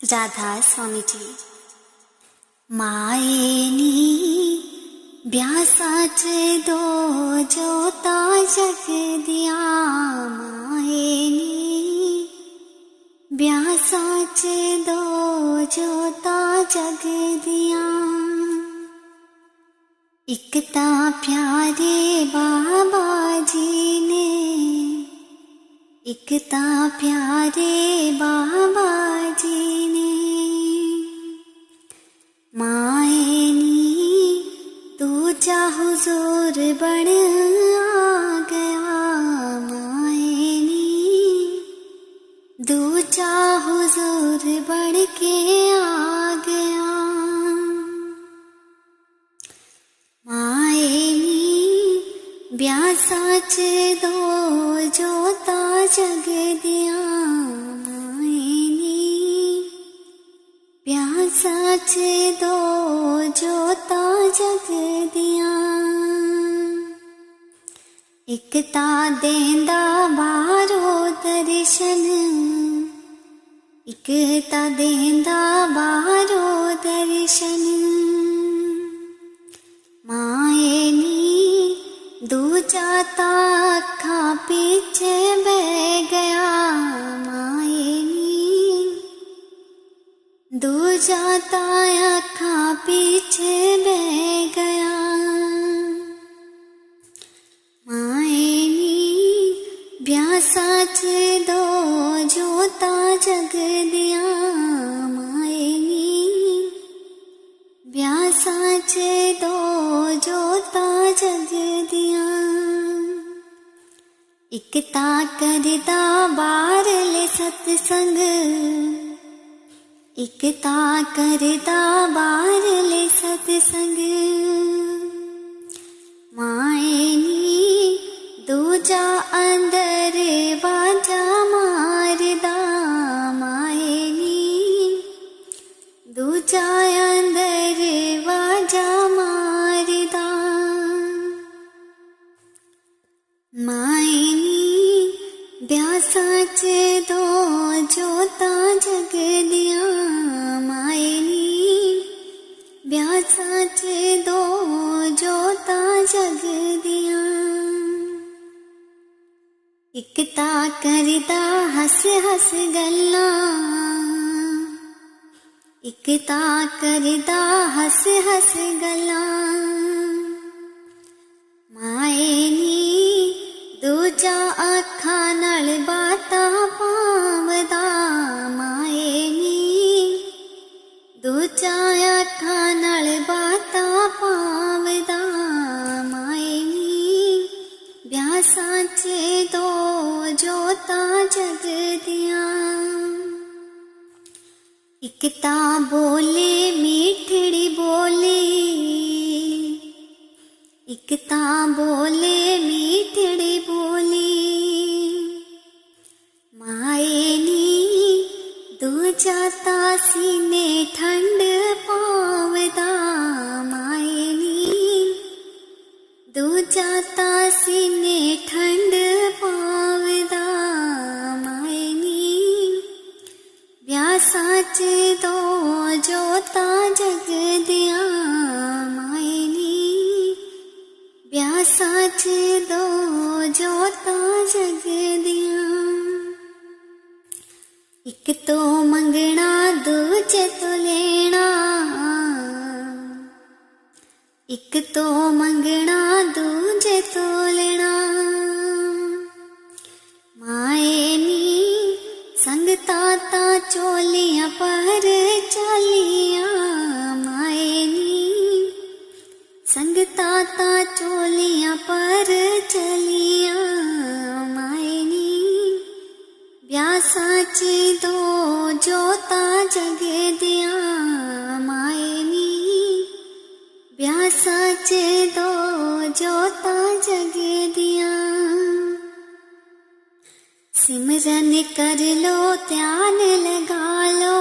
राधा स्वामी जी। मायेनी ब्यासाचे दो जोता जग दिया, मायेनी ब्यासाचे दो जोता जग दिया। इकता प्यारे बाबा जी ने, इकता प्यारे बाबा जी ने। मायेनी दूजा हुजूर बन आ गया, मायेनी दूजा हुजूर बन के आ गया। मायेनी ब्यासाचे दो जोता जग दिया, मायेनी ब्यासाचे दो जोता जग दिया। इकता देंदा बारो दर्शन, इकता देंदा बारो दर्शन। मायेनी दूजा ताखा पीछे बह गया, मायेनी दूजा ताखा पीछे बह गया। मायेनी ब्यासाचे दो जोता जग दिया, मायेनी ब्यासाचे दो जोता जग दिया। इकता करदा बारले सत्संग, इकता करदा बारले सत्संग। मायेनी दूजा अंदर बाजा मारदा, मायेनी दूजा अंदर बाजा मारदा। मायेनी ब्यासाचे दो जोता जग दिया, मायेनी ब्यासाचे दो जोता जग दिया। इकता करदा हस हस गल्ला, इकता करदा हस हस गल्ला। मायेनी दूजा अखा नाल बातां पावदा, मायेनी दूजा अखा नाल बातां पावदा। मायेनी ब्यासाचे दो जोता जग दिया। इकता बोले मीठड़ी बोली, इकता बोले मीठड़ी बोली। मायेनी दूजा तासी ने ठंड पावदा, मायेनी दूजा तासी ने ठंड पावदा। मायेनी ब्यासाचे दो जोता जग दिया, मायेनी ब्यासाचे दो जोता जग दिया। एक तो मंगना दूजे तो लेना, एक तो मंगना दूजे तो लेना। मायेनी संगता ता चोलियां पर चालियां, मायेनी संगता ता चोलियां पर चलियां। मायेनी ब्यासाचे दो जोता जग दिया, मायेनी ब्यासाचे दो जोता जग दिया। सिमरन कर लो ध्यान लगा लो,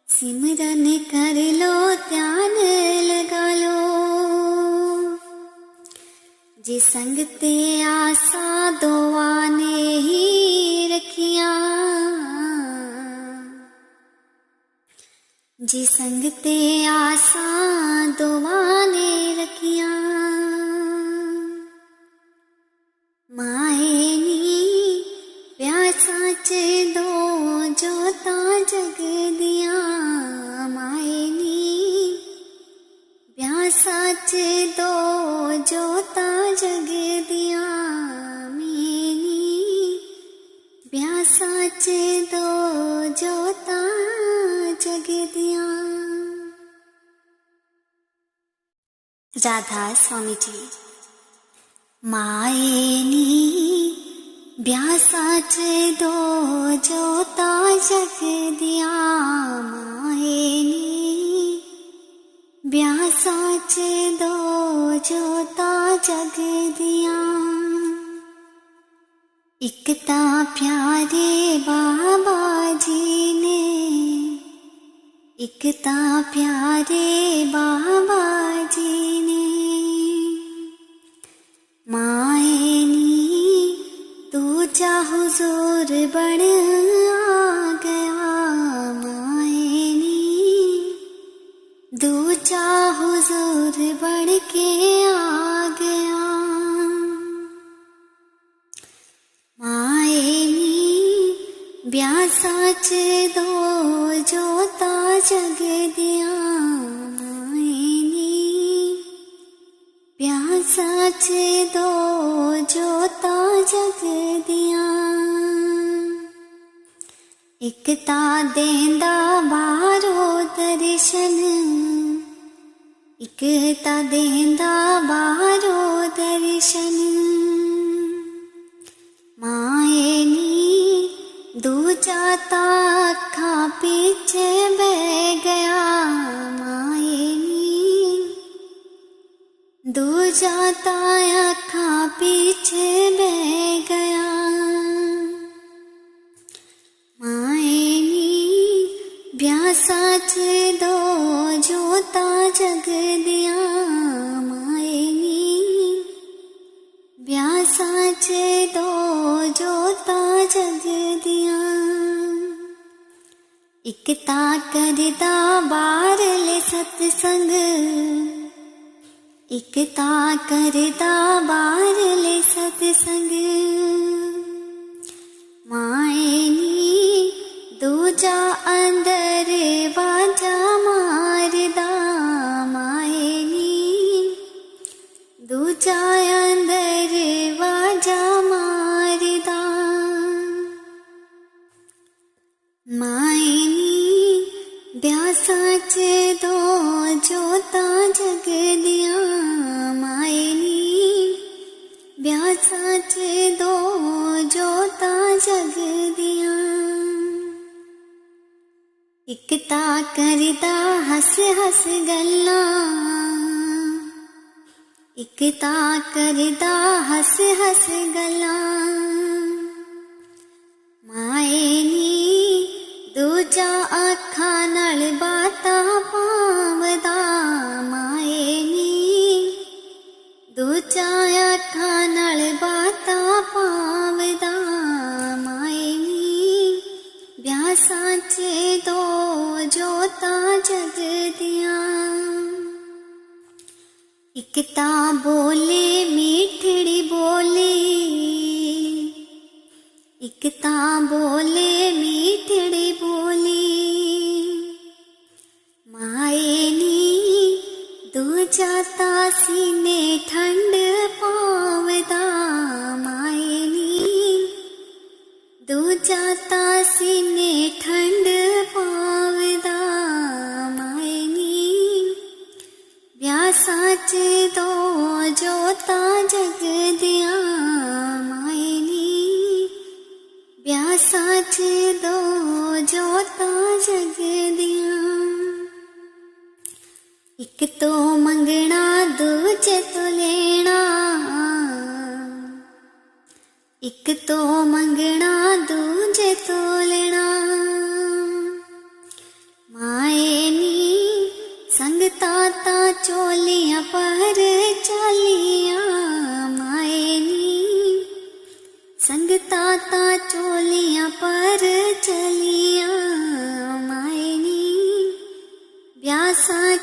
सिमरन कर लो ध्यान लगा लो। जी संग ते आसा दुआ ने ही रखिया, जी संग ते आसा दुआने रखियां माए नी प्यासा च दो जोता जग दियां माए नी प्यासा च दो जोता जग दियां प्यासा च दो जोता जग दियां। राधा स्वामी जी। माए नी ब्यासा च दो जोता जग दियां माए नी ब्यासा च दो जोता जग दियां। एक ता प्यारे बाबा जी ने एक ता प्यारे बाबा जी ने माए नी दूजा हुजूर बन आ गया माए नी दूजा हुजूर बन के आ गया माए नी ब्यासा च दो जोता जग दियां माए नी ब्यासा च दो जोता जग दियां। एक ता देंदा बारो दर्शन एक ता देंदा बारो दर्शन माए नी दूजा ता अखा पीछे बह गया माए नी दूजा ता अखा पीछे बह गया माए नी ब्यासा च दो जोता जग दियां माए नी ब्यासा च दो जोता जग दियां। एक ता करदा बारले सतसंग एक ता करदा बारले सतसंग माए नी दूजा अंदर बाजा मारदा माए नी दूजा अंदर बाजा मारदा माए नी ब्यासा च दो जोता जग दियां माए नी ब्यासा च दो जोता जग दियां। एक ता करदा हस हस गल्लां एक ता करदा हस हस गल्लां माए नी दूजा अखा नाल बातां पावदा माए नी दूजा अखा नाल बातां पावदा माए नी ब्यासा च दो जोता जग दियां। एक ता बोले मीठड़ी बोली एक ता बोले मीठड़ी बोली माए नी दूजा ता सीने ठंड पावदा माए नी दूजा ता सीने ठंड पावदा माए नी ब्यासा च दो जोता जग दियां माए नी ब्यासा च दो जोता जग दियां। एक तो मंगना दूजे तो लेना एक तो मंगना दूजे तो लेना माए नी संगता ता चोलियां पर चालियां माए नी संगता ता चोलियां पर चलियां माए नी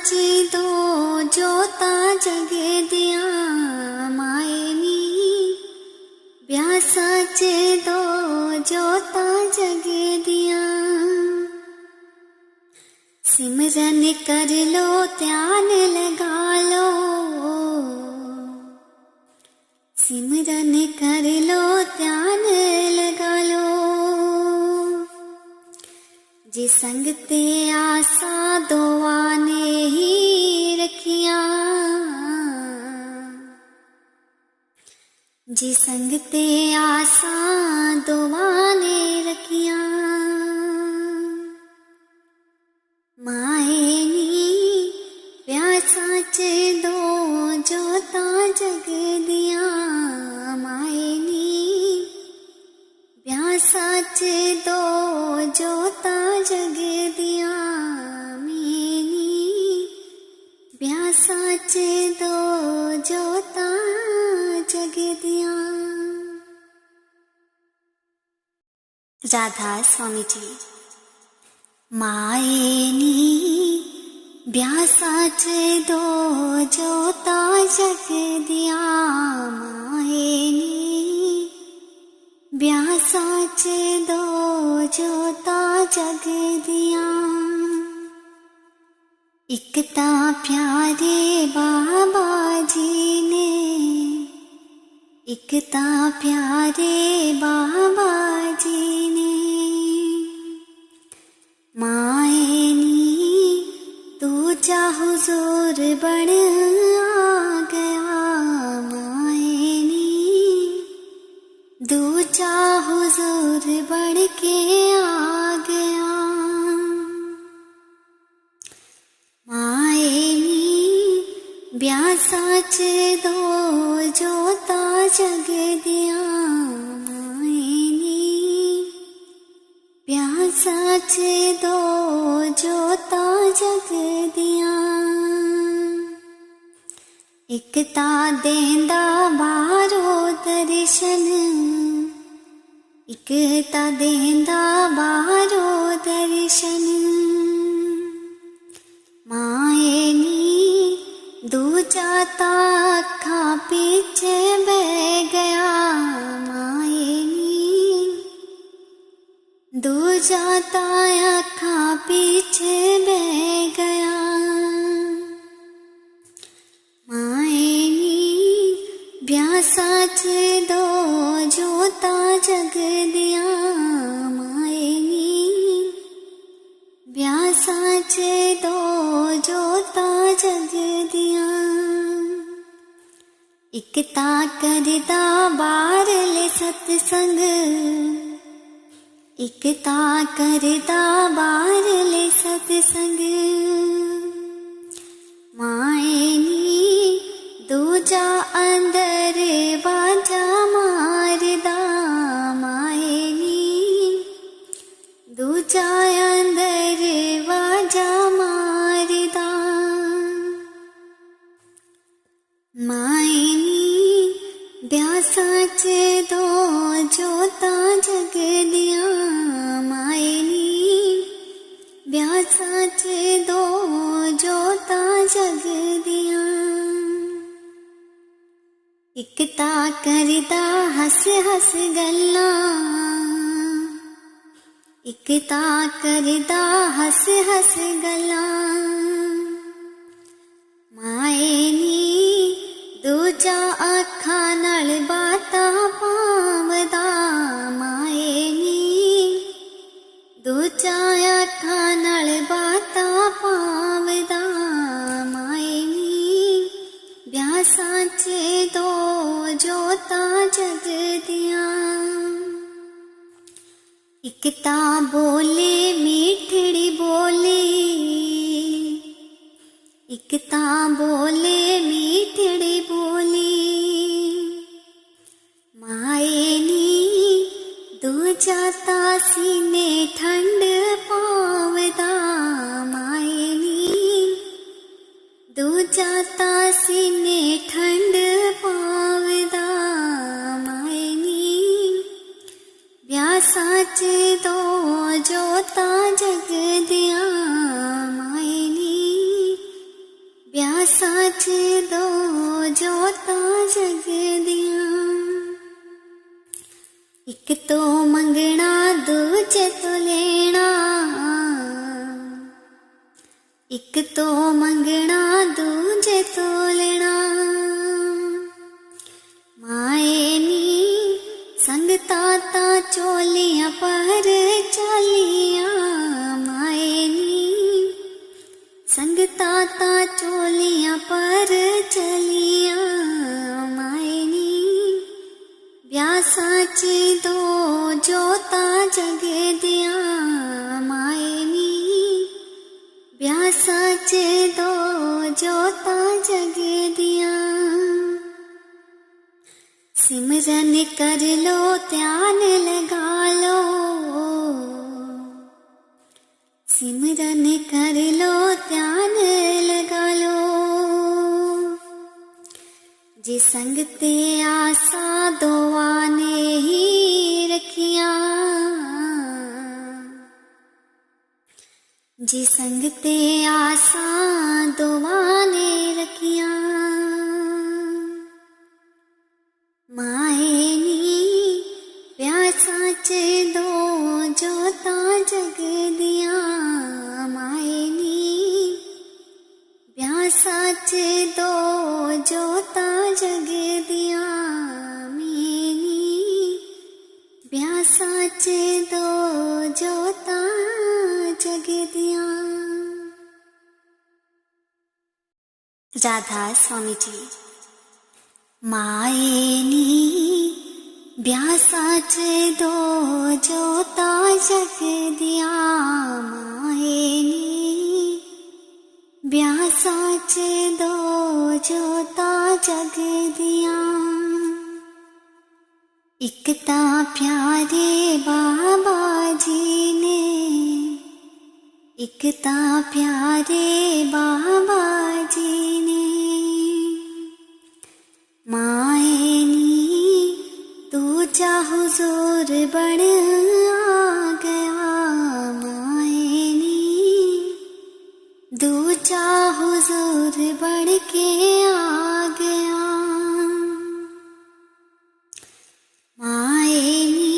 सच दो जोता जग दिया माए नी ब्याह सच दो जोता जग दिया सिमरन कर लो ध्यान लगा लो सिमरन कर लो ध्यान लगा लो जी संग ते आसा दुआ ने ही रखिया जी संग ते आसा दुआ ने रखिया माए नी ब्याह सच दो जोता जग दिया माए नी ब्याह सच दो जोता जग दिया मेनी ब्याह सच दो जोता जग दिया। राधा स्वामी जी। माए नी ब्याह सच दो जोता जग दिया माए नी ब्याह सच दो जोता जग दिया एक ता प्यारे बाबा जी ने एक ता प्यारे बाबा जी ने माए नी दूजा हुजूर बन आ गया माए नी दूजा हुजूर बन के आ गया माए नी ब्याह सच दो जोता जग दिया माए नी ब्याह सच दो जोता जग दिया एक ता देंदा बारो दर्शन एक ता देंदा बारो दर्शन माए नी दूजा ता अखा पीछे बह गया माए नी दूजा ता अखा पीछे बह गया माए नी ब्याह सच दो जोता जग दिया माए नी ब्याह सच दो जोता जग दिया एक ता करदा बारले सत्संग एक ता करदा बारले सत्संग माए नी दूजा अंदर बाजा मारदा माए नी दूजा अंदर बाजा मारदा माए नी ब्याह सच दो जोता जग दिया माए नी ब्याह सच दो जोता जग दिया एक ता करदा हस हस गल्ला एक ता करदा हस हस गल्ला माए नी दूजा अखा नाल बातां पावदा माए नी दूजा अखा नाल बातां पावदा माए नी ब्याह सच दो जोता जग दिया एक ता बोले मीठड़ी बोली एक ता बोले मीठड़ी बोली माए नी दूजा ता सीने ठंड पावदा माए नी दूजा ता सीने ठंड पावदा माए नी ब्याह सच दो जोता जग दिया माए नी जोता जग दियां। एक तो मंगना दूजे तो लेना, एक तो मंगना दूजे तो लेना। माए नी संगता ता चोलियां पर चालियां, माए नी संगता ता चोलियां पर चलियां। माए नी ब्यासा च दो जोता जग दियां। माए नी ब्यासा च दो जोता जग दियां। सिमरन कर लो ध्यान लगा लो, सिमरन कर लो ध्यान लगा लो। जे संग ते आसा दुआ ने ही रखियां, जे संग ते आसा दुआ ने रखियां। माए नी प्यासा च दो जोता जग दियां। माए नी प्यासा च दो जोता जग दियां। मेनी प्यासा च दो जोता जग दियां। राधा स्वामी जी। माए नी ब्यासा च दो जोता जग दियां। माए नी ब्यासा च दो जोता जग दियां। एक ता प्यारे बाबा जी ने, एक ता प्यारे बाबा जी ने। माए नी दूजा हुजूर बन आ गया। माए नी दूजा हुजूर बन के आ गया। माए नी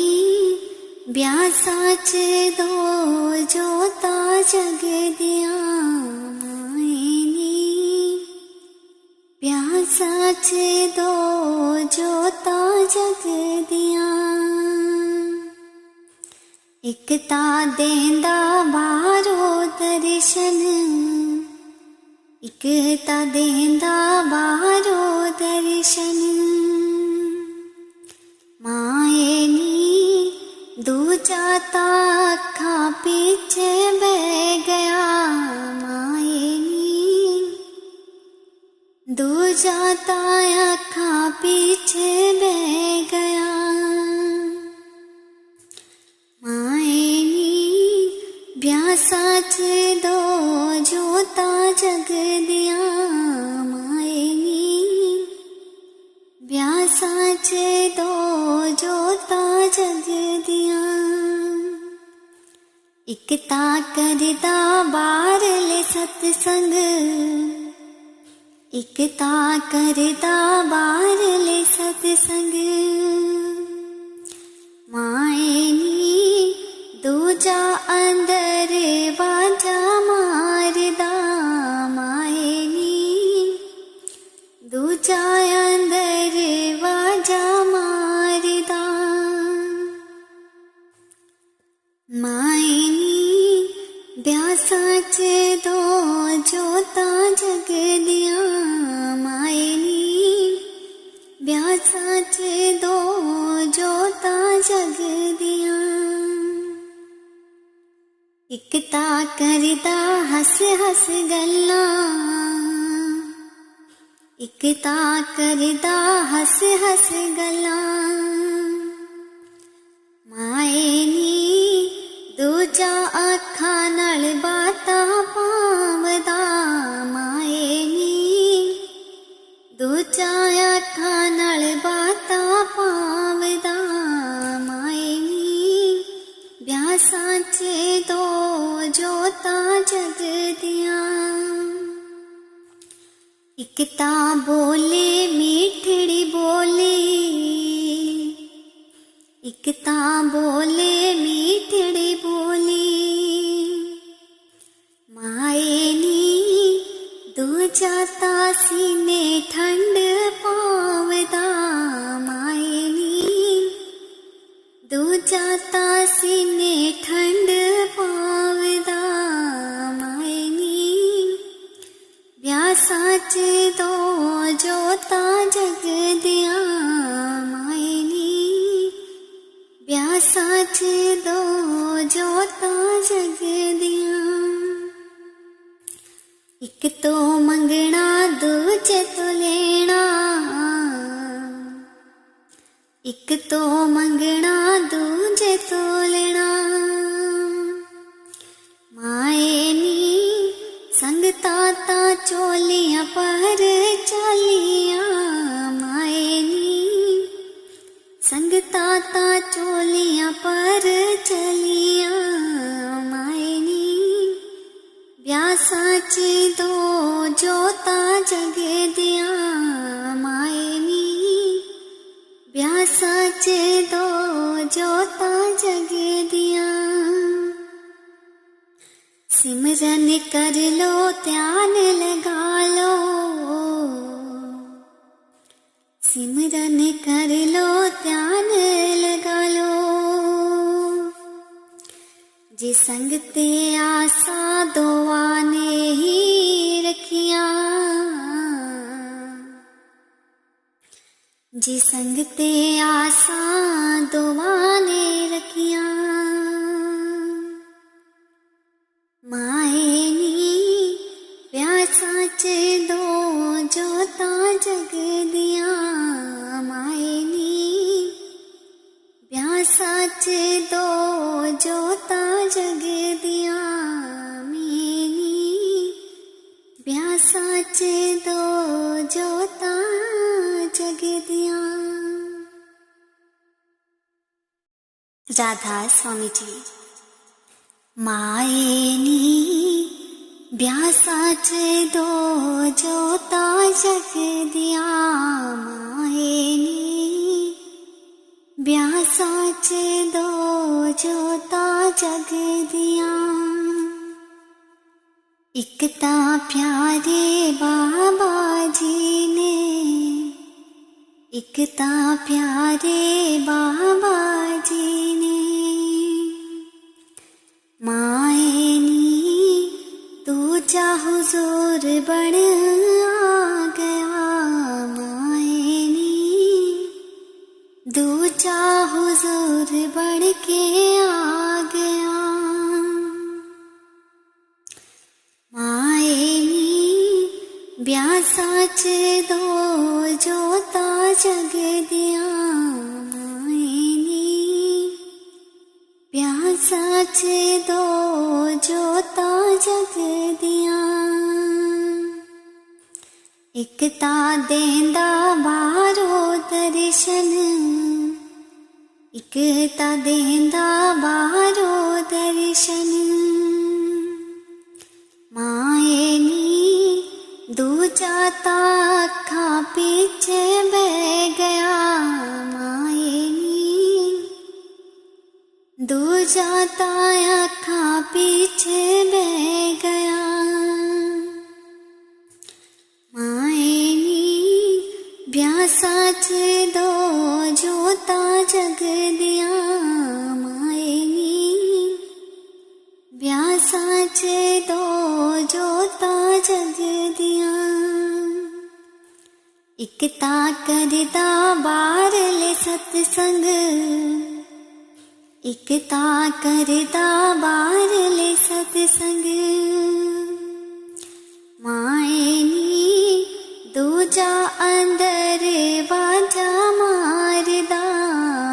ब्यासा च दो जोता जग दियां। प्यासा च दो जोता जग दियां। एक ता देंदा बारो दर्शन, एक ता देंदा बारो दर्शन। माए नी दूजा ता अखा पीछे बह गया। माए दूजा ता अखा पीछे बह गया। माए नी ब्यासा च दो जोता जग दियां। माए नी ब्यासा च दो जोता जग दियां। एक ता करदा बारले सतसंग, एक ता करदा बारले सतसंग। माए नी दूजा अंदर बाजा मारदा। माए नी दूजा अंदर बाजा मारदा। माए नी ब्यासा च दो जोता जग दियां। माए नी ब्यासा च दो जोता जग दियां। एक ता करदा हस हस गल्लां, एक ता करदा हस हस गल्लां। माए नी दूजा अखा नाल बातां पावदा। माए नी दूजा अखा नाल बातां पावदा। माए नी ब्यासा च दो जोता जग दियां। एक ता बोले मीठड़ी बोली, एक ता बोले मीठड़ी बोली, माए नी दूजा तासी ने ठंड पावदा, माए नी दूजा तासी ने ठंड पावदा, माए नी व्यासा च दो जोता जग दिया, माए नी व्यासा च दो जोता जग दिया। एक तो मंगना दूजे तो लेना, एक तो मंगना दूजे तो लेना, माए नी संगता ता चोलियां पर चालियां, माए नी संगता ता चोलियां पर चलियां, माए नी व्यासा च दो जोता जग दिया, माए नी व्यासा च दो जोता जग दिया। सिमरन कर लो ध्यान लगा लो, सिमरन कर लो ध्यान लगा लो, जे संग ते आसा दुआ ने ही रखिया, जे संग ते आसा दुआ ने रखिया, माए नी व्यासा च दो जोता जग दिया, माए नी व्यासा च दो जोता जग दिया, मेनी व्यासा च दो जोता जग दिया। राधा स्वामी जी। माए नी व्यासा च दो जोता जग दिया, माए नी व्यासा च दो जोता जग दिया। एक ता प्यारे बाबा जी ने, एक ता प्यारे बाबा जी ने, माए नी दूजा हुजूर बन आ गया, माए नी दूजा हुजूर बन के आ गया, माए नी व्यासा च दो जोता जग दिया, माए नी व्यासा च दो जोता जग दिया। एक ता देंदा बारो दर्शन, एक ता देंदा बारो दर्शन, माए नी दूजा ता अखा पीछे बह गया, माए नी दूजा ता अखा पीछे बह गया, माए नी व्यासा च दो जोता जग दिया, माए नी व्यासा च दो जोता जग दिया। एक ता करदा बारले सत्संग, एक ता करदा बारले सत्संग, माए नी दूजा अंदर बाजा मारदा,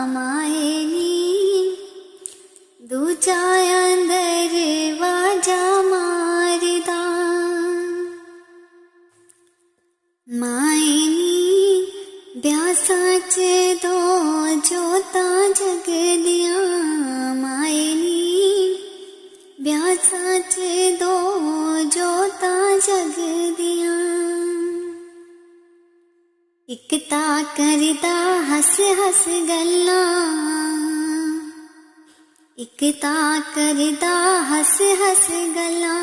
माए नी दूजा अंदर बाजा मारदा, माए नी व्यासा च दो जोता जग दिया, माए नी ਇੱਕ ਤਾਂ ਕਰਦਾ ਹੱਸ ਹੱਸ ਗੱਲਾਂ, ਇੱਕ ਤਾਂ ਕਰਦਾ ਹੱਸ ਹੱਸ ਗੱਲਾਂ।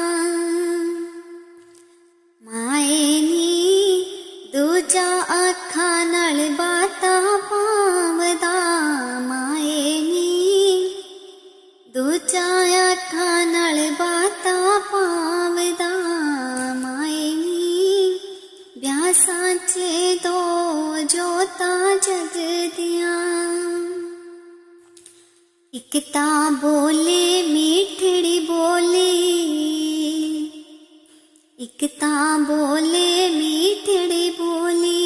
ਮਾਏ ਨੀ ਦੂਜਾ ਅੱਖਾਂ ਨਾਲ ਬਾਤਾਂ ਪਾਵਦਾ, ਮਾਏ ਨੀ ਦੂਜਾ ਅੱਖਾਂ ਨਾਲ ਬਾਤਾਂ ਪਾਵਦਾ। ਮਾਏ ਨੀ ਵਿਆਹ ਸਾਚੇ ਦੋ ਜੋਤਾਂ ਜਗਦੀਆਂ। ਇੱਕ ਤਾਂ ਬੋਲੇ ਮਿੱਠੜੀ ਬੋਲੀ, ਇੱਕ ਤਾਂ ਬੋਲੇ ਮਿੱਠੜੀ ਬੋਲੀ।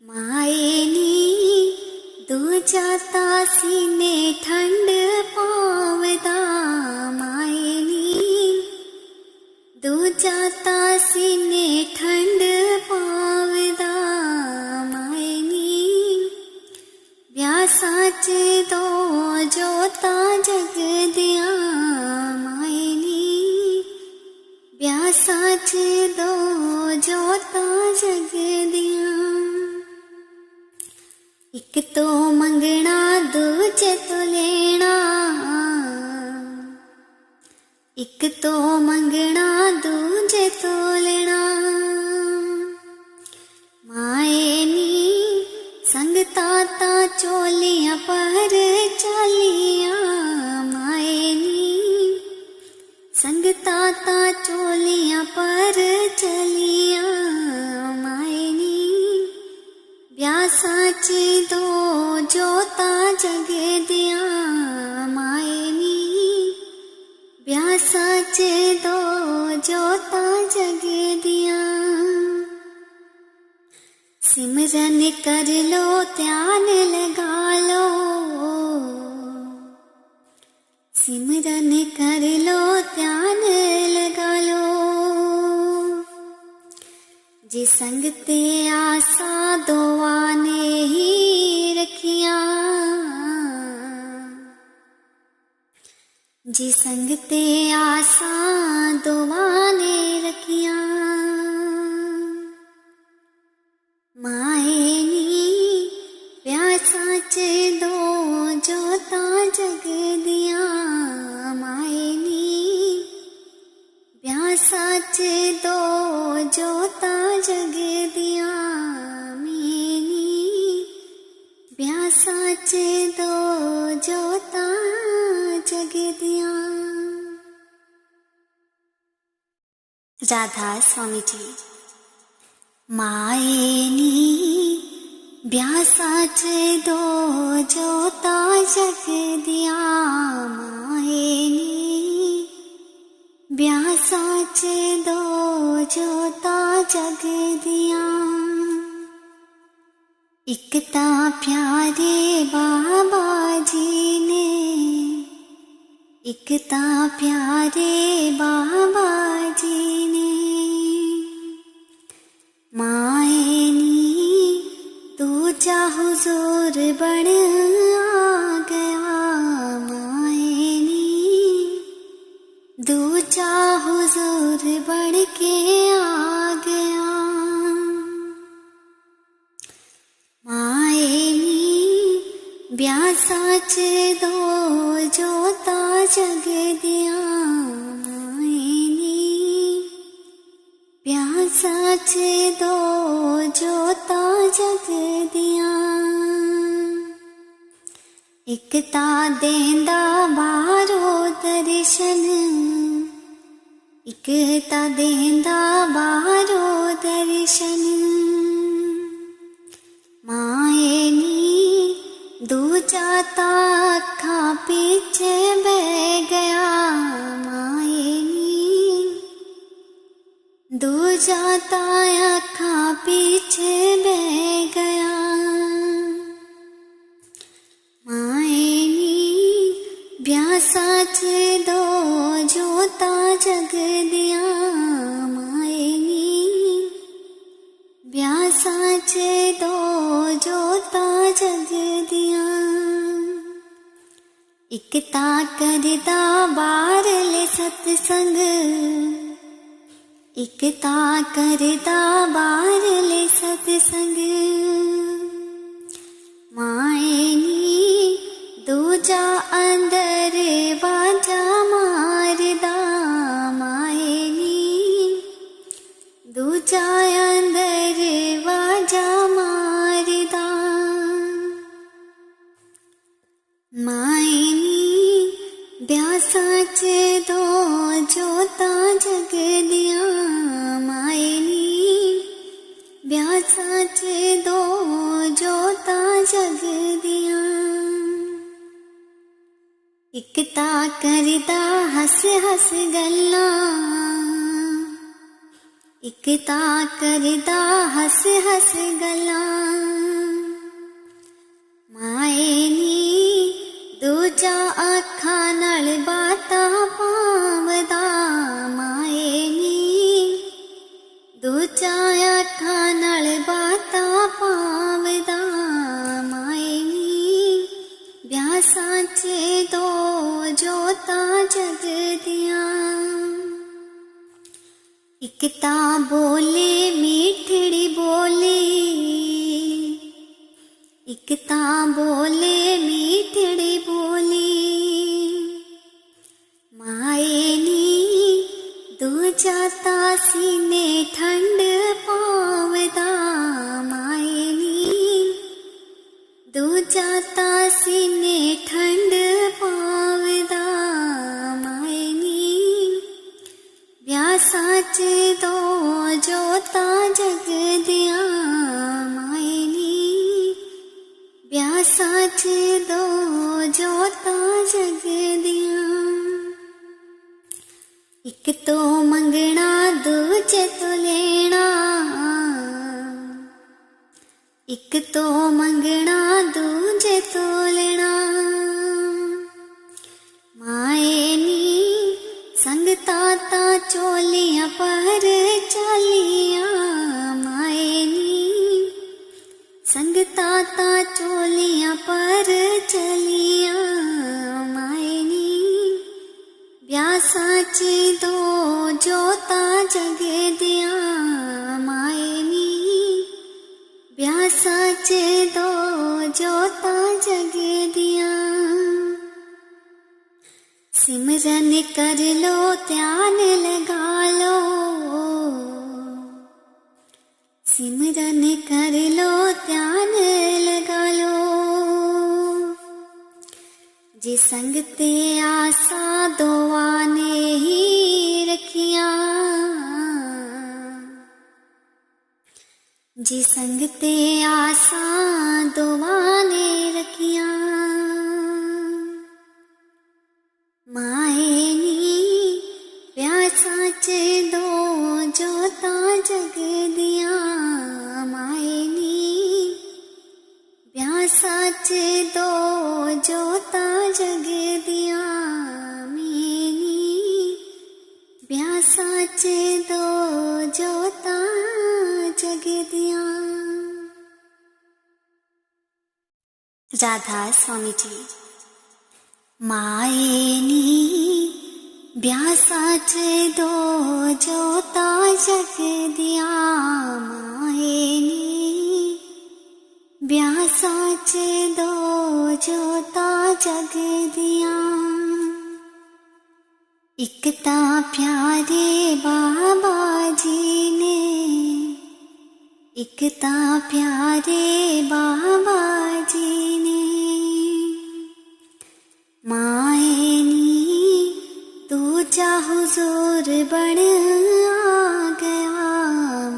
ਮਾਏ ਨੀ ਦੂਜਾ ਤਾਂ ਸੀਨੇ ਠੰਡ ਪਾਵਦਾ, ਮਾਏ ਨੀ ਦੂਜਾ ਤਾਂ ਸੀਨੇ ਠੰਡ ਪਾਵਦਾ। ਮਾਏ ਨੀ ਵਿਆਹ ਸਾਚ ਦੋ ਜੋਤਾਂ ਜਗਦੀਆਂ। ਮਾਏ ਨੀ ਵਿਆਹ ਸਾਚ ਦੋ ਜੋਤਾਂ ਜਗਦੀਆਂ। ਇੱਕ ਤੋਂ ਮੰਗਣਾ ਦੂਜੇ ਤੋਂ ਲੈਣਾ, ਇੱਕ ਤੋਂ ਮੰਗਣਾ ਦੂਜੇ ਤੋਂ ਲੈਣਾ। ਮਾਏ ਨੀ ਸੰਗਤਾਂ ਤਾਂ ਚੋਲੀਆਂ ਪਰ ਚਾਲੀਆਂ, ਮਾਏ ਨੀ ਸੰਗਤਾਂ ਤਾਂ ਚੋਲੀਆਂ ਪਰ ਚਲੀਆਂ। ਮਾਏ ਨੀ ਵਿਆਹ ਸਾਚ ਦੋ ਜੋਤਾਂ ਜਗਦੀਆਂ। ਮਾਏ ਨੀ ਵਿਆਹ ਸਾਚ ਦੋ ਜੋਤਾਂ ਜਗਦੀਆਂ। ਸਿਮਰਨ ਕਰ ਲੋ ਧਿਆਨ ਲਗਾ ਲੋ, ਸਿਮਰਨ ਕਰ ਲੋ ਧਿਆਨ ਲਗਾ ਲੋ। ਜੇ ਸੰਗ ਤੇ ਆਸਾਂ ਦੋਵਾਂ ਨੇ ਹੀ ਰੱਖੀਆਂ, ਜੇ ਸੰਗ ਤੇ ਆਸਾਂ ਦੋਵਾਂ ਨੇ ਰੱਖੀਆਂ। ਮਾਏ ਨੀ ਵਿਆਹ ਸਾਚ ਦੋ ਜੋਤਾਂ ਜਗਦੀਆਂ। ਮਾਏ ਨੀ ਵਿਆਹ ਸਾਚ ਦੋ ਜੋਤਾਂ ਜਗਦੀਆਂ। ਮੈਨੀ ਵਿਆਹ ਸਾਚ ਦੋ ਜੋਤਾਂ ਜਗਦੀਆਂ। राधा स्वामी जी। माए नी ब्याह साच दो जोतां जगदियां। माए नी ब्याह साच दो जोतां जगदियां। एक तां प्यारे बाबा जी ने, एक तां प्यारे बाबा जी ने। माए नी दूजा हुजूर बन आ गया। माए नी दूजा हुजूर बन के आ गया। माए नी ब्याह साच दो जोतां जगदियां। माए नी ब्याह साच दो जोतां जगदियां। एक तां देंदा बाहरों दर्शन, एक तां देंदा बाहरों दर्शन। माए नी दूजा तां अखां पीछे बह गया। माए नी दूजा तां अखां पीछे बह गया। माए नी ब्याह साच दो जोतां जगदियां। माए नी ब्याह साच दो जोतां जगदियां। एक तां करदा बाहरले सतसंग, इकता करदा बारले सतसंग माए नी दूजा अंदर बाजा मारदा माए नी दूजा अंदर बाजा मारदा माए नी ब्यासा च दो जोता जग दिया माए नी ब्यासा च दो जोता जग दिया इकता करदा हस हस गल्ला इकता करदा हस हस गल्ला माए नी दूजा आखा नाल बाता पावदा माए नी दूजा आखा नाल बाता पावदा माए नी ब्यासा च दो जोता जग दिया इकता बोले मीठड़ी बोली इकता बोले मीठड़ी बोली माए नी दूजा तासी ने ठंड पावदा माए नी दूजा तासी ने ठंड पावदा माए नी ब्यासा च दो जोता जग दिया माए नी ब्यासा च दो जोता जग दिया एक तो मंगना दूजे तो लेना एक तो मंगना दूजे तो लेना माए नी संगता ता चोलियां पर चलिया माए नी संगता ता चोलियां पर चलिया माए नी ब्यासा च दो जोता जग दिया माए नी ब्यासा च दो जोता जग दिया सिमरन कर लो ध्यान लगा लो सिमरन कर लो ध्यान लगा लो जी संग ते आसा दुआ ने ही रखिया जी संग ते आसा दुआ ने रखिया माए नी प्यासा च दो जोता जग दिया माए नी प्यासा च दो जोता जग दिया मेनी प्यासा च दो जोता जग दिया। राधा स्वामी जी। माए नी ब्यासा च दो जोता जग दिया माए नी ब्यासा च दो जोता जग दिया इकता प्यारे बाबा जी ने इकता प्यारे बाबा जी ने माए नी दूजा हुजूर बन आ गया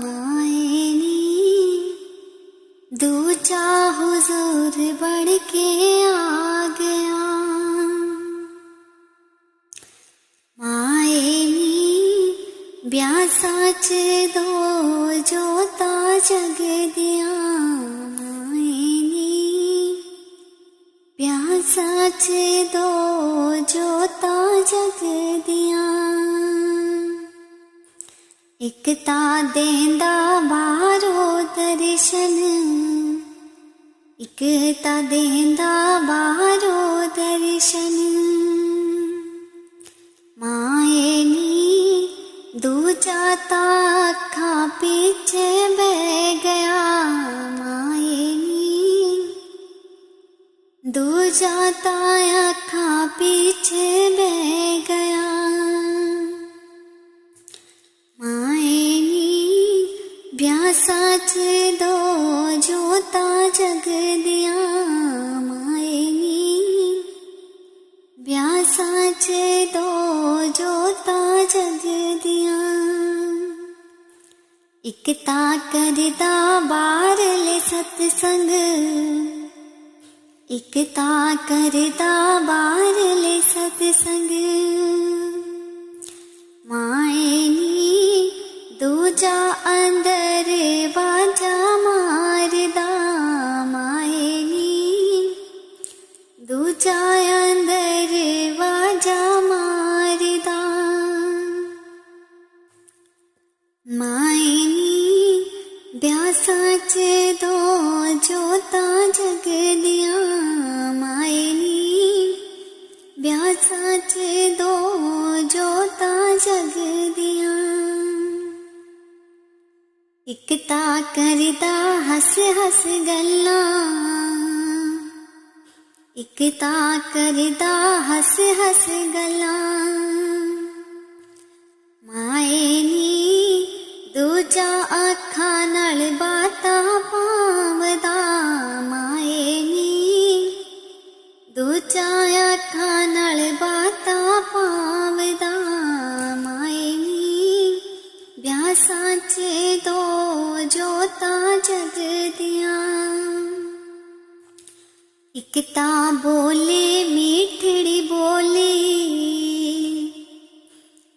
माए नी दूजा हुजूर बन के आ गया माए नी ब्यासा च दो जोता जग दिया माए नी ब्यासा च दो जोता जग दिया इकता देंदा बारो दर्शन इकता देंदा बारो दर्शन माए नी दूजा ताखा पीछे बह गया माए नी, दूजा ताखा पीछे बह गया माए नी। ब्यासा च दो जोता जग दिया माए नी, ब्यासा च दो जोता जग दिया। इक ता करदा बारले सतसंग, इक ता करदा बारले सतसंग माए नी, दूजा अंदर बाजा मारदा माए नी, दूजा अंदर बाजा मारदा माए नी। ब्यासा च दो जोता जग दिया माए नी, ब्यासा च दो जोता जग दिया। इक ता करदा हस हस गल्लां, इक ता करदा हस हस गल्लां माए नी, दूजा आँखां नाल बातां पावदा माए नी, दूजा आँखां नाल बातां पावदा माए नी। ब्यासा च दो जोता जग दिया, इक ता बोले मीठड़ी बोली,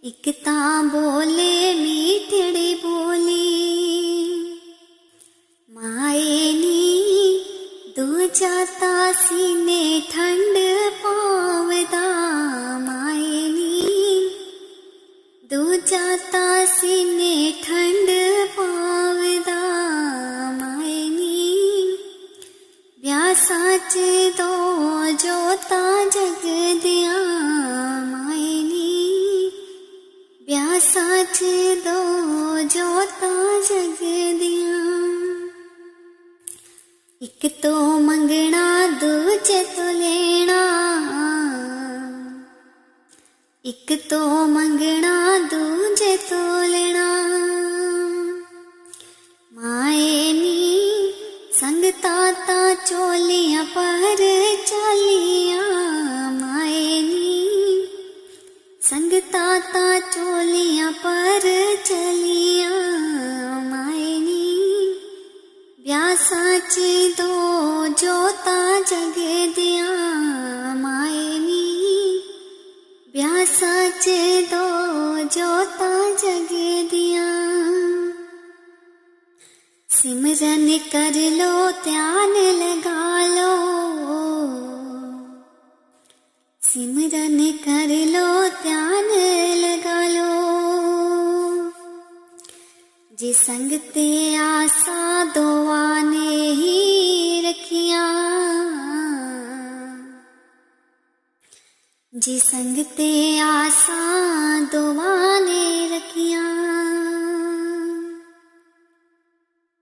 इक ता बोले मीठड़ी बोली माए नी, दूजा ता सीने ठंड पावदा माए नी, दूजा ता सीने ठंड पावदा माए नी। ब्यासा च दो जोता जग दिया माए नी, ब्यासा च दो जोता जग दिया। इक तो मंगना दूजे तो लेना, इक तो मंगना दूजे तो लेना माए नी, संगता ता चोलियां पर चलियां माए नी, संगता ता चोलियां पर चलियां माए नी। ब्यासा च दो जोता जग दिया माए नी, ब्यासा च दो जोता जग दिया। सिमरन कर लो ध्यान लगा लो, सिमरन कर लो ध्यान लगा लो, जी संग ते आसा दुआ ने ही रखिया, जी संग ते आसा दुआ ने रखिया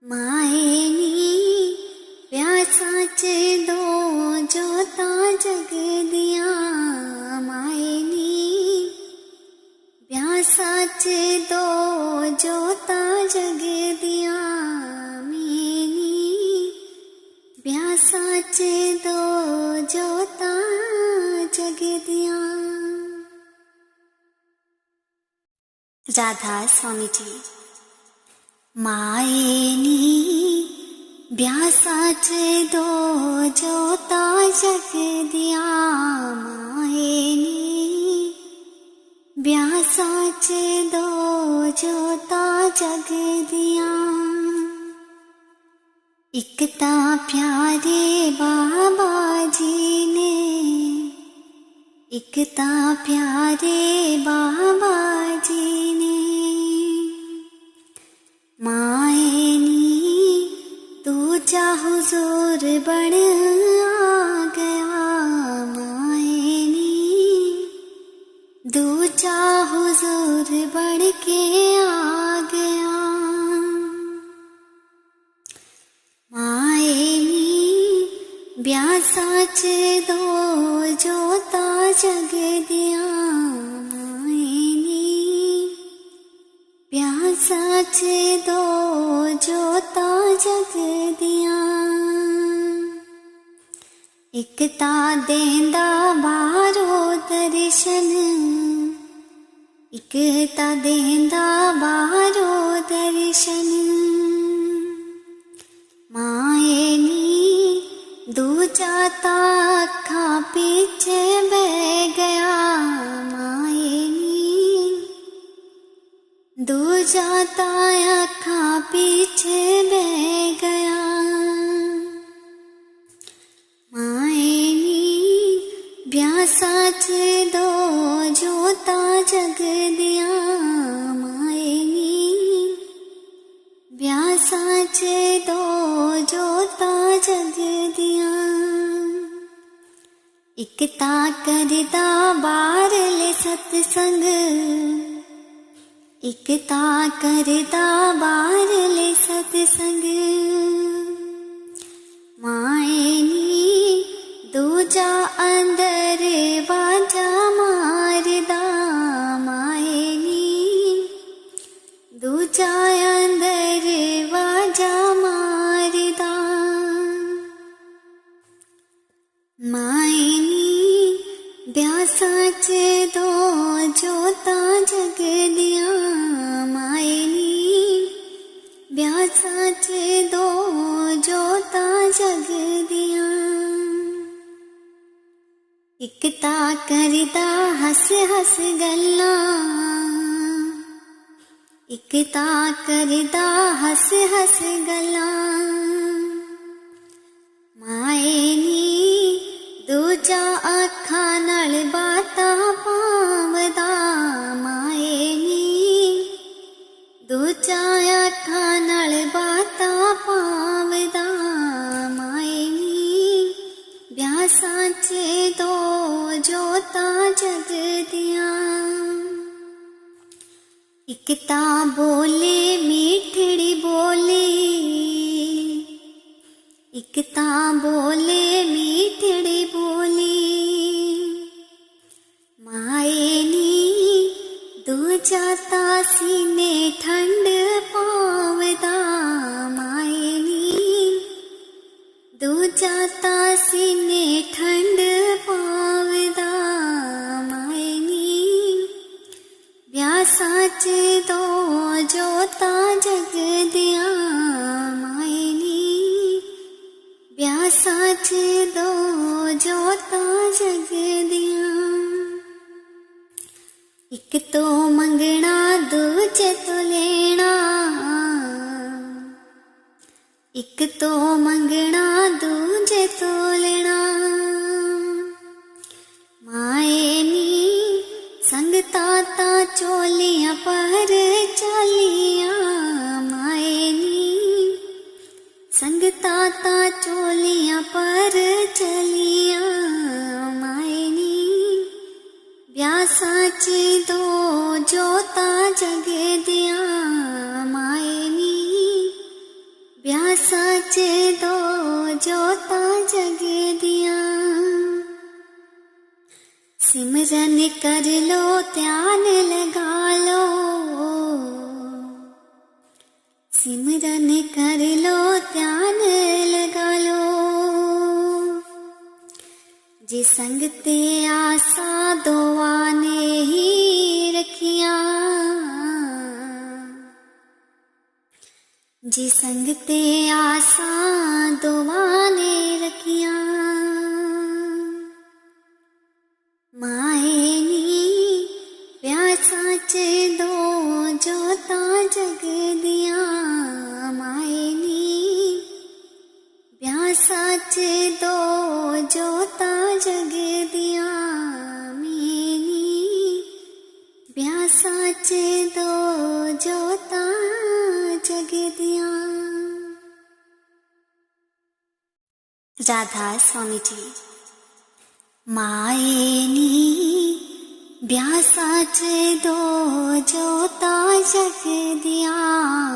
माए नी। ब्यासा च दो जोता जग दिया माए नी, ब्यासा च दो जोता जग दिया मैनी, ब्यासा च दो जोता जग दिया। राधा स्वामी जी। माए नी ब्यासा च दो जोता जग दिया माए नी, ब्यासा च दो जोता जग दिया। एक ता प्यारे बाबा जी ने, एक ता प्यारे बाबा जी ने माए नी दूजा हुजूर बन आ गया माए नी, दूजा हुजूर बढ़ के आ गया। माए नी ब्यासा च दो जोता जग दिया। माए नी ब्यासा च दो जोता जग दिया। एक ता देंदा बारो दर्शन, एक ता देंदा बारो दर्शन। माए नी दूजा ता अखा पीछे बह गया। माए नी दूजा ता अखा पीछे बह गया। माए नी ब्यासा च दो जोता जग दिया। माए नी ब्यासा च दो जोता जग दिया। एक ता करदा बारले सतसंग, एक ता करदा बारले सतसंग। माए नी दूजा अंदर बाजा मारदा। माए नी दूजा अंदर बाजा मारदा। माए नी ब्यासा च दो जोता जग दिया। माए नी ब्यासा च दो जोता जग दिया। एक ता करदा हस हस गल्लां, एक ता करदा हस हस गल्लां। माए नी दूजा अखां नाल बातां पावदा। माए नी दूजा अखां नाल बातां पावदा। माए नी ब्यासा च दो जोता जग दिया। एक ता बोले मीठड़ी बोली, एक ता बोले मीठड़ी बोली। माए नी दूजा ता सीने ठंड पावदा। माए नी दूजा ता सीने ठंड पावदा। माए नी ब्यासा च दो जोता जग दिया। माए नी ब्यासा च दो जोता जग दिया। एक तो मंगना दूजे तो लेना, एक तो मंगना दूजे तो लेना। माए नी संगता ता चोलियां पर चालियां। माए नी संगता ता चोलियां पर चलियां। माए नी ब्यासा च दो जोता जग दिया। माए नी ब्यासा च दो जोता जग दिया। सिमरन कर लो ध्यान लगा लो, सिमरन कर लो ध्यान लगा लो। जे संग ते आसा दुआ ने ही रखिया, जे संग ते आसा दुआ ने रखिया। माए नी प्यासा च दो जोता जग दिया। माए नी प्यासा च दो जोता जग दिया। मैनी प्यासा च दो जोता जग दिया। राधा स्वामी जी। माए नी ब्यासा च दो जोता जग दिया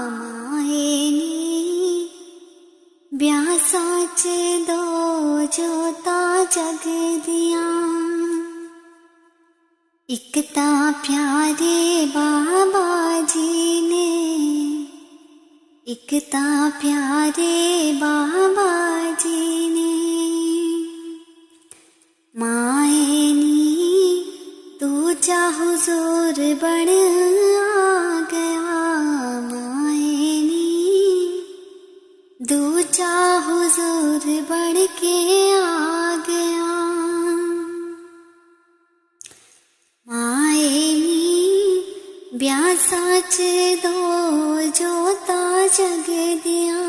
माए नी, ब्यासा च दो जोता जग दिया। एक ता प्यारे बाबा जी ने, एक ता प्यारे बाबा जी ने, माए नी दूजा हुजूर बन आ गया माए नी, दूजा हुजूर बन के आ गया माए नी। ब्यासा च दो जोता जग दिया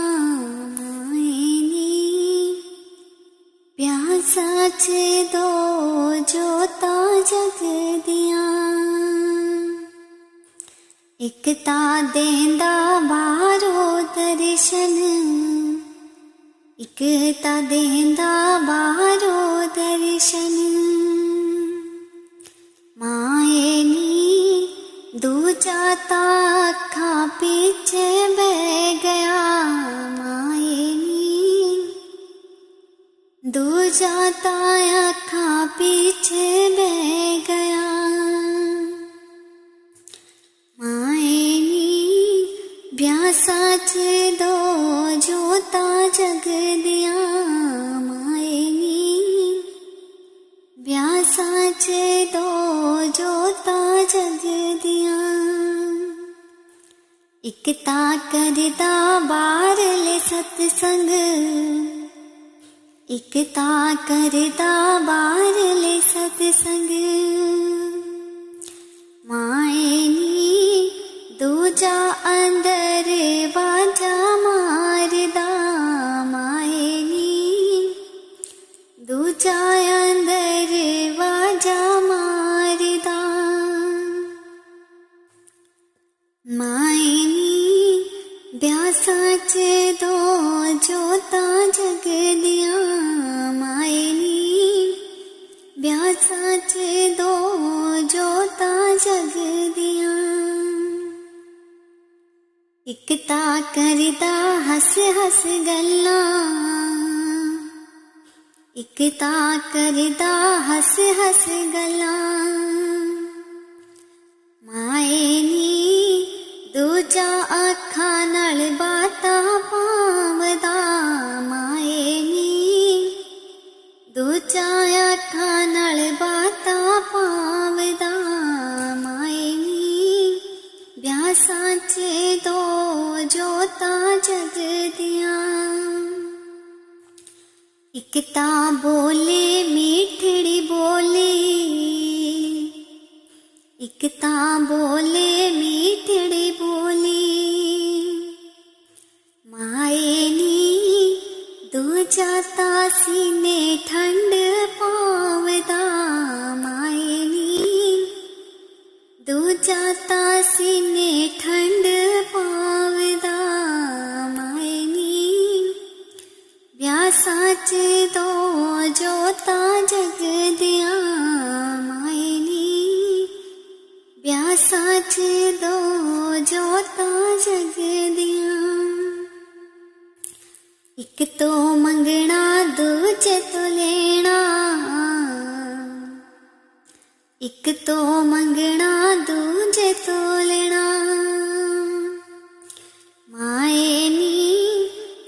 माए नी, ब्यासा च दो जोता जग दिया। एक ता देंदा बारो दर्शन, एक ता देंदा बारो दर्शन, माए नी दूजा ता अखा पीछे बह गया माए नी, दूजा ता अखा पीछे बह गया माए नी। ब्यासा च दो जोता जग दिया माए नी, ब्यासा च दो जोता जग दिया। एक ता करदा बारले सतसंग, एक ता करदा बारले सतसंग, माए नी दूजा अंदर बाजा मारदा माए नी, दूजा अंदर बाजा मारदा माए नी। ब्यासा च दो जोता जग दिया माए नी, ब्यासा च दो जोता जग दिया। एक ता करदा हस हस गल्ला, एक ता करदा हस हस गल्ला, माए नी दूजा अखा नाल बाता पावदा माए नी, दूजा अखा नाल बाता पावदा माए नी। ब्यासा च दो जोता जग दिया। एक ता बोले मीठड़ी बोली, एक ता बोले मीठड़ी बोली, माए नी दूजा ता सीने ठंड पावदा माए नी, दूजा ता सीने ठंड पावदा माए नी। ब्यासा च दो जोता जग दिया माए नी, ब्यासा च दो जोता जग दिया। एक तो मंगना दूजे तो लेना, एक तो मंगना दूजे तो लेना, माए नी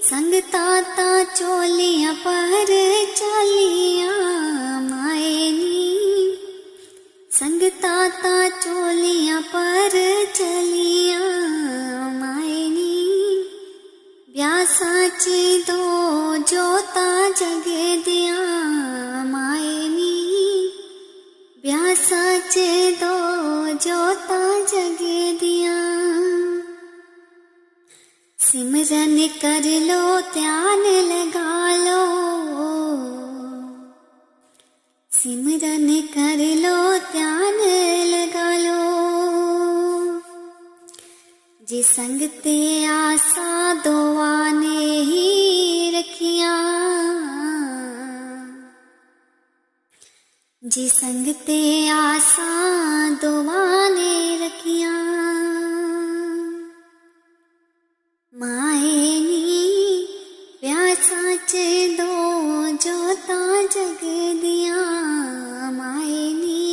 संगता ता चोलियां पर चालियां माए नी, संगता ता चोलियां पर चलियां माए नी। ब्यासा च दो जोता जग दिया माए नी, ब्यासा च दो जोता जग दिया। सिमरन कर लो ध्यान लगा लो, सिमरन कर लो ध्यान लगा लो, जे संग ते आसा दुआ ने ही रखिया, जी संगते आसा दुआने रखियां माए नी प्यासा च दो जोता जग दिया माए नी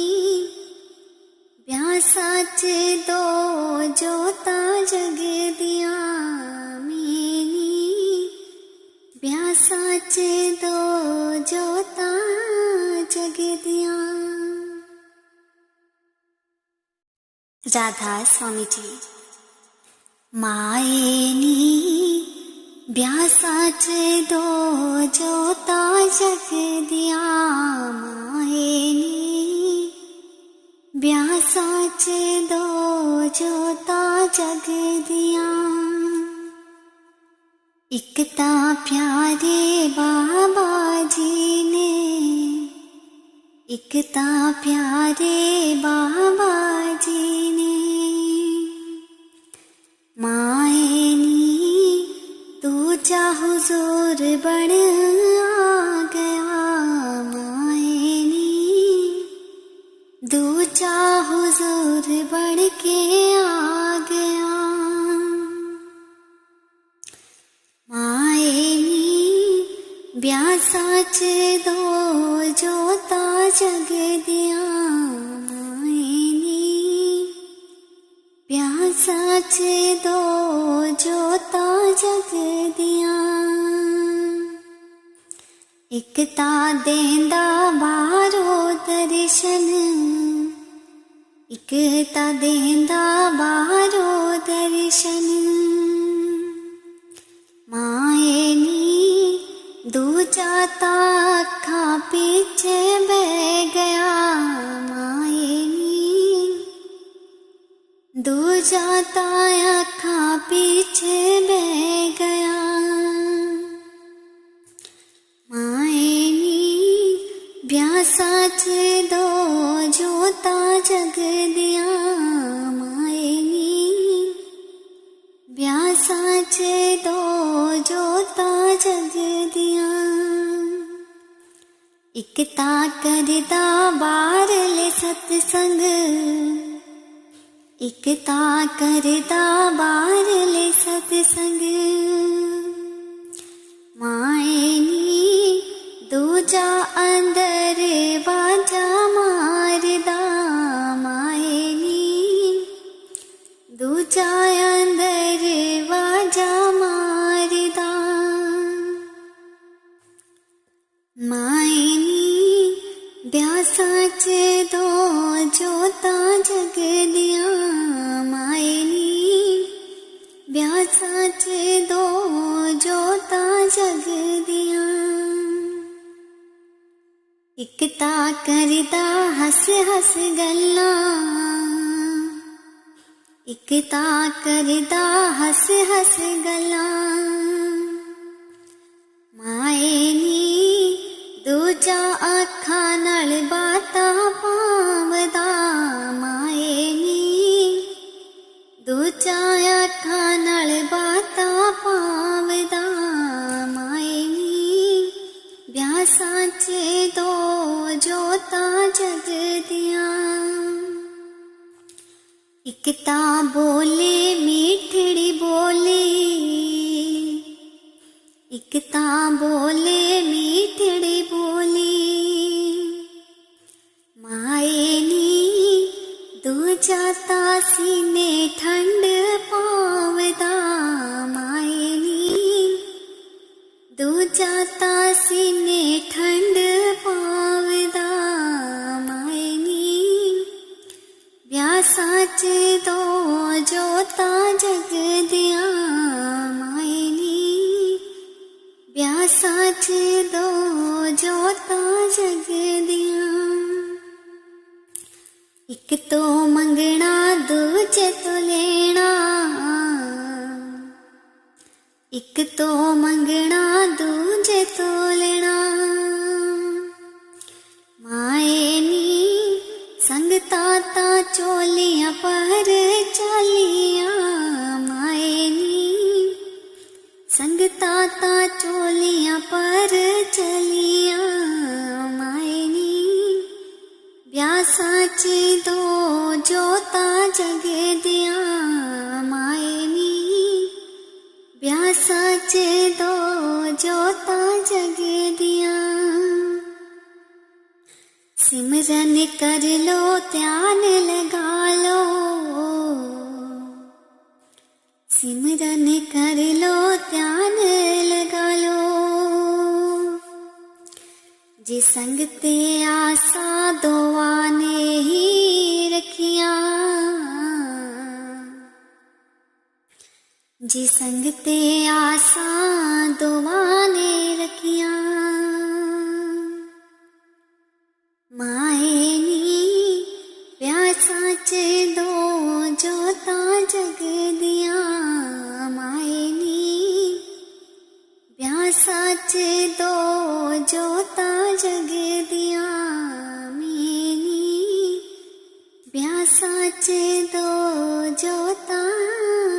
प्यासा च दो जोता जग दिया मेनी प्यासा च दो जोता जग दिया। राधा स्वामी जी। माए नी ब्यासा च दो जोता जग दिया माए नी ब्यासा च दो जोता जग दिया। एक ता प्यारे बाबा जी ने एक ता प्यारे बाबा जी ने माए नी दूजा हुजूर बन आ गया माए नी दूजा हुजूर बन के आ गया माए नी ब्यासा च दो जोता जग दिया माए नी प्यासा च दो जोता जग दिया। एक ता देंदा बारो दर्शन एक ता देंदा बारो दर्शन माए नी दूजा ता अखा पीछे बह गया माए नी दूजा ता अखा पीछे बह गया माए नी ब्यासा च दो जोता जग दिया माए नी ब्यासा च दो जोता जग दिया। एक ता करदा बारले सत्संग एक ता करदा बारले सत्संग माए नी दूजा अंदर बाजा मारदा माए नी दूजा अंदर बाजा मारदा माए नी ब्यासा च दो जोता जग दिया माए नी ब्यासा च दो जोता जग दिया। एक ता करदा हस हस गल्ला एक ता करदा हस हस गल्ला माए नी दूजा अखा नाल बातां पावदा माए नी दूजा अखा नाल बातां पावदा माए नी ब्यासा च दो जोता जग दिया। एक ता बोले मीठड़ी बोली एक ता बोले मीठड़ी बोली माए नी दूजा ता सीने ठंड पावदा माए नी दूजा ता सीने ठंड पावदा माए नी ब्यासा च दो जोता जग दिया माए नी ब्यासा च दो जोता जग दिया। एक तो मंगना दूजे तो लेना एक तो मंगना दूजे तो लेना माए नी संगता ता चोलियां पर चालियां माए नी संगता ता चोलियां पर चलियां माए नी जोतां जग दियां माए नी ब्यासां च दो जोतां जग दियां सिमरन कर लो ध्यान लगा लो सिमरन कर लो ध्यान लगा लो जी संग ते आसा दुआ ने ही रखियां जी संग ते आसा दुआ ने रखियां माए नी प्यासां च दो जोतां जग दियां माए नी प्यासां च दो जोतां जग दियां मेनी प्यासां च दो जोतां